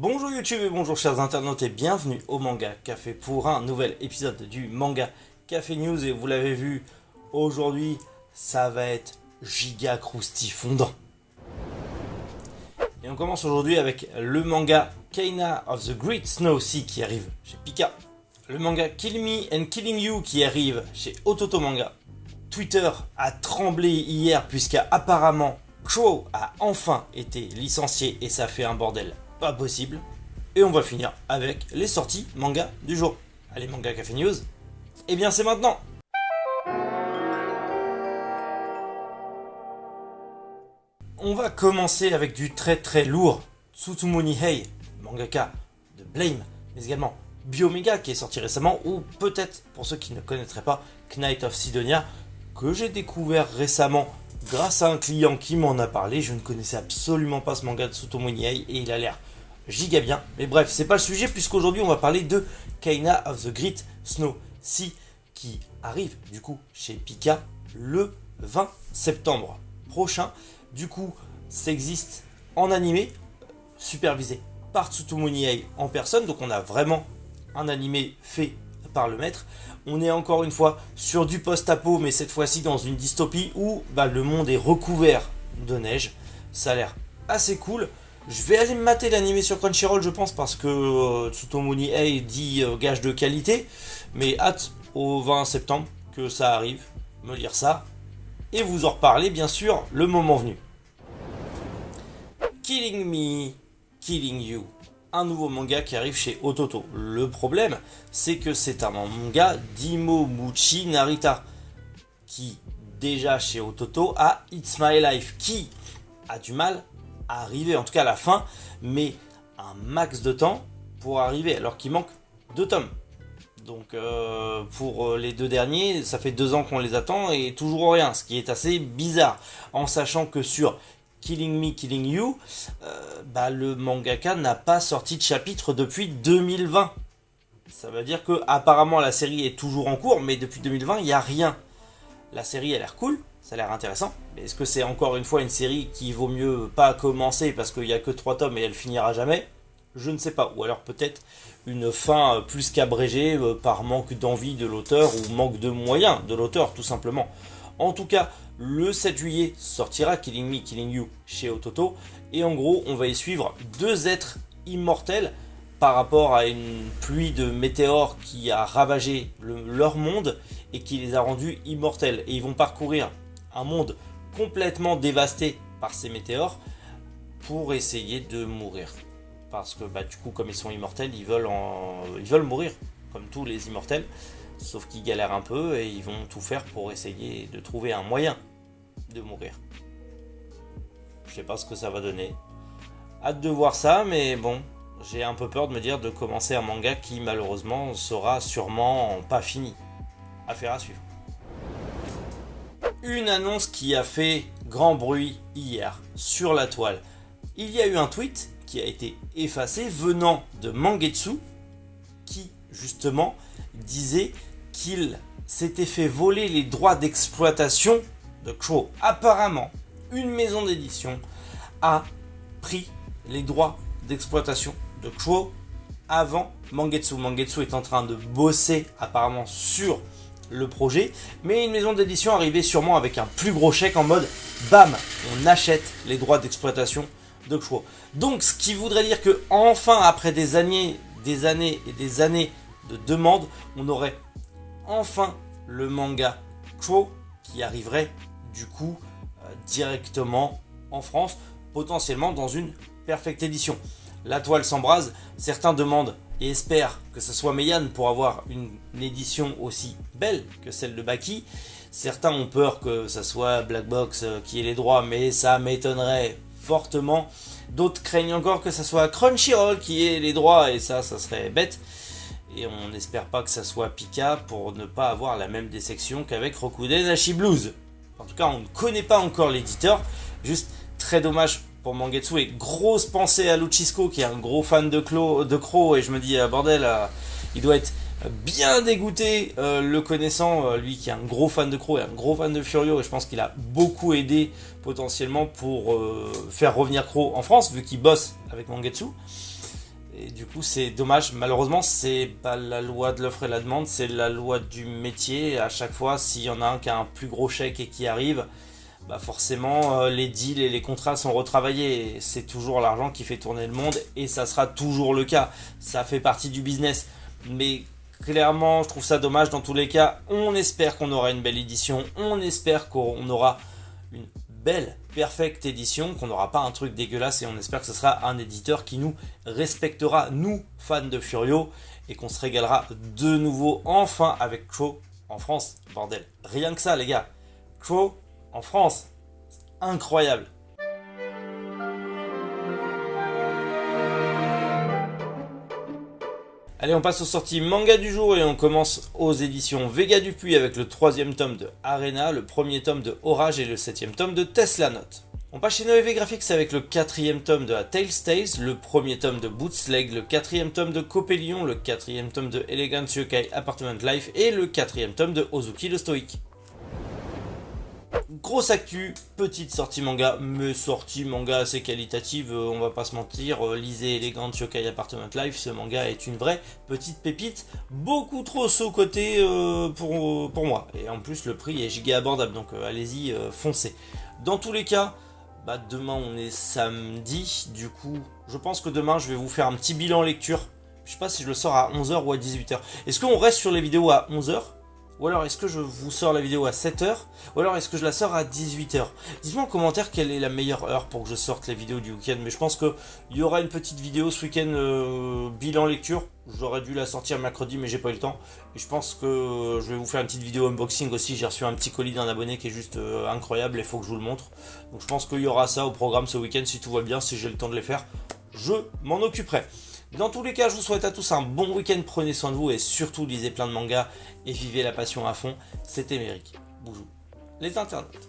Bonjour YouTube et bonjour chers internautes et bienvenue au Manga Café pour un nouvel épisode du Manga Café News. Et vous l'avez vu, aujourd'hui ça va être giga croustifondant. Et on commence aujourd'hui avec le manga Kaina of the Great Snow Sea qui arrive chez Pika. Le manga Kill Me and Killing You qui arrive chez Ototo Manga. Twitter a tremblé hier puisqu'apparemment Crow a enfin été licencié et ça fait un bordel pas possible. Et on va finir avec les sorties manga du jour. Allez, Manga Café News, et bien c'est maintenant. On va commencer avec du très lourd. Tsutomu Nihei, mangaka de Blame, mais également Biomega qui est sorti récemment, ou peut-être pour ceux qui ne connaîtraient pas Knight of Sidonia, que j'ai découvert récemment grâce à un client qui m'en a parlé. Je ne connaissais absolument pas ce manga de Tsutomu Nihei et il a l'air giga bien. Mais bref, c'est pas le sujet puisqu'aujourd'hui on va parler de Kaina of the Great Snow Sea qui arrive du coup chez Pika le 20 septembre prochain. Du coup, ça existe en animé, supervisé par Tsutomu Nihei en personne. Donc on a vraiment un animé fait par le maître. On est encore une fois sur du post-apo, mais cette fois-ci dans une dystopie où le monde est recouvert de neige. Ça a l'air assez cool. Je vais aller me mater l'animé sur Crunchyroll, je pense, parce que Tsutomu Nihei dit gage de qualité. Mais hâte au 20 septembre que ça arrive, me lire ça, et vous en reparler bien sûr le moment venu. Killing Me, Killing You, un nouveau manga qui arrive chez Ototo. Le problème, c'est que c'est un manga d'Imomuchi Narita, qui déjà chez Ototo a It's My Life, qui a du mal à arriver, en tout cas à la fin, mais un max de temps pour arriver, alors qu'il manque 2 tomes. Donc pour les 2 derniers, ça fait 2 ans qu'on les attend et toujours rien, ce qui est assez bizarre, en sachant que sur Killing Me, Killing You, le mangaka n'a pas sorti de chapitre depuis 2020. Ça veut dire que apparemment la série est toujours en cours, mais depuis 2020, il n'y a rien. La série a l'air cool, ça a l'air intéressant, mais est-ce que c'est encore une fois une série qui vaut mieux pas commencer parce qu'il n'y a que 3 tomes et elle finira jamais ? Je ne sais pas, ou alors peut-être une fin plus qu'abrégée par manque d'envie de l'auteur ou manque de moyens de l'auteur tout simplement. En tout cas, le 7 juillet sortira Killing Me, Killing You chez Ototo, et en gros on va y suivre 2 êtres immortels par rapport à une pluie de météores qui a ravagé leur monde et qui les a rendus immortels. Et ils vont parcourir un monde complètement dévasté par ces météores pour essayer de mourir. Parce que du coup, comme ils sont immortels, ils veulent mourir, comme tous les immortels, sauf qu'ils galèrent un peu et ils vont tout faire pour essayer de trouver un moyen de mourir. Je sais pas ce que ça va donner. Hâte de voir ça, mais bon, j'ai un peu peur de me dire de commencer un manga qui malheureusement sera sûrement pas fini. Affaire à suivre. Une annonce qui a fait grand bruit hier sur la toile. Il y a eu un tweet qui a été effacé venant de Mangetsu qui justement disait qu'il s'était fait voler les droits d'exploitation de Crow. Apparemment, une maison d'édition a pris les droits d'exploitation de Crow avant Mangetsu. Mangetsu est en train de bosser apparemment sur le projet, mais une maison d'édition arrivait sûrement avec un plus gros chèque en mode bam, on achète les droits d'exploitation de Crow. Donc ce qui voudrait dire que enfin après des années et des années de demandes, on aurait enfin le manga Crow qui arriverait du coup directement en France, potentiellement dans une perfecte édition. La toile s'embrase, certains demandent et espèrent que ce soit Meian pour avoir une édition aussi belle que celle de Baki. Certains ont peur que ce soit Black Box qui ait les droits, mais ça m'étonnerait fortement. D'autres craignent encore que ce soit Crunchyroll qui ait les droits, et ça serait bête. Et on n'espère pas que ça soit Pika pour ne pas avoir la même déception qu'avec Rokuden Ashi Blues. En tout cas, on ne connaît pas encore l'éditeur. Juste très dommage pour Mangetsu, et grosse pensée à Luchisco qui est un gros fan de Crow, et je me dis bordel, il doit être bien dégoûté le connaissant, lui qui est un gros fan de Crow et un gros fan de Furio, et je pense qu'il a beaucoup aidé potentiellement pour faire revenir Crow en France vu qu'il bosse avec Mangetsu. Et du coup, c'est dommage. Malheureusement, c'est pas la loi de l'offre et la demande, c'est la loi du métier. À chaque fois, s'il y en a un qui a un plus gros chèque et qui arrive, bah forcément, les deals et les contrats sont retravaillés. C'est toujours l'argent qui fait tourner le monde et ça sera toujours le cas. Ça fait partie du business. Mais clairement, je trouve ça dommage dans tous les cas. On espère qu'on aura une belle édition. On espère qu'on aura une belle, perfecte édition, qu'on n'aura pas un truc dégueulasse et on espère que ce sera un éditeur qui nous respectera, nous, fans de Furio, et qu'on se régalera de nouveau enfin avec Crow en France. Bordel, rien que ça les gars. Crow en France, incroyable. Allez, on passe aux sorties manga du jour et on commence aux éditions Vega Dupuis avec le 3e tome de Arena, le 1er tome de Orage et le 7e tome de Tesla Note. On passe chez Noévé Graphics avec le 4e tome de A Tale's Tales, le 1er tome de Bootsleg, le 4e tome de Copélion, le 4e tome de Elegant Yokai Apartment Life et le 4e tome de Ozuki le Stoïque. Grosse actu, petite sortie manga, mais sortie manga assez qualitative, on va pas se mentir, lisez Elegant Yokai Apartment Life, ce manga est une vraie petite pépite, beaucoup trop sous-coté pour moi, et en plus le prix est giga abordable, donc allez-y, foncez. Dans tous les cas, bah, demain on est samedi, du coup je pense que demain je vais vous faire un petit bilan lecture, je sais pas si je le sors à 11h ou à 18h, est-ce qu'on reste sur les vidéos à 11h ? Ou alors est-ce que je vous sors la vidéo à 7h? Ou alors est-ce que je la sors à 18h? Dites-moi en commentaire quelle est la meilleure heure pour que je sorte les vidéos du week-end. Mais je pense qu'il y aura une petite vidéo ce week-end bilan lecture. J'aurais dû la sortir mercredi mais j'ai pas eu le temps. Et je pense que je vais vous faire une petite vidéo unboxing aussi. J'ai reçu un petit colis d'un abonné qui est juste incroyable et il faut que je vous le montre. Donc je pense qu'il y aura ça au programme ce week-end si tout va bien. Si j'ai le temps de les faire, je m'en occuperai. Dans tous les cas, je vous souhaite à tous un bon week-end, prenez soin de vous et surtout lisez plein de mangas et vivez la passion à fond. C'était Méric. Bonjour les internautes.